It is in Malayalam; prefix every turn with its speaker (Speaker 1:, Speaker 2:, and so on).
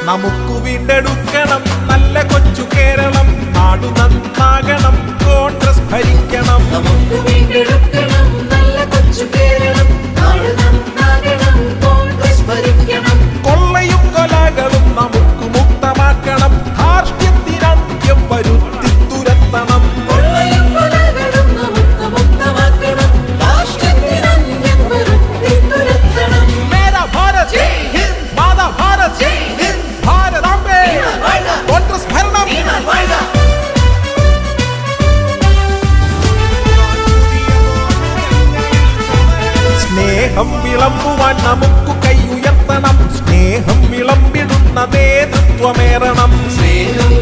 Speaker 1: നമുക്ക് വീണ്ടെടുക്കണം നല്ല കൊച്ചു കേരളം. നാടു നന്നാകണം, കോൺഗ്രസ് ഭരിക്കണം.
Speaker 2: നമുക്ക് വീണ്ടെടുക്കണം നല്ല കൊച്ചു കേരളം. നാടു നന്നാകണം, കോൺഗ്രസ് ഭരിക്കണം.
Speaker 1: കൊള്ളയും കൊലകളും നമുക്ക് മുക്തമാക്കണം. ധാർഷ്ട്യത്തിനന്ത്യം വരുത്തി തുരത്തണം.
Speaker 2: കൊള്ളയും കൊലകളും നമുക്ക് മുക്തമാക്കണം. ധാർഷ്ട്യത്തിനന്ത്യം വരുത്തി തുരത്തണം.
Speaker 1: മേരാ ഭാരത്
Speaker 2: ജയ് ഹിന്ദ്,
Speaker 1: മാതാ ഭാരത്
Speaker 2: ജയ് ഹിന്ദ്,
Speaker 1: ഭാരതാംബേ
Speaker 2: വാഴ്ക,
Speaker 1: കോൺഗ്രസ് ഭരണം.
Speaker 2: വാഴ്ക.
Speaker 1: സ്നേഹം വിളമ്പുവാൻ നമുക്ക് കൈ ഉയർത്തണം. സ്നേഹം വിളമ്പിടുന്ന നേതൃത്വമേറണം.
Speaker 2: സ്നേഹം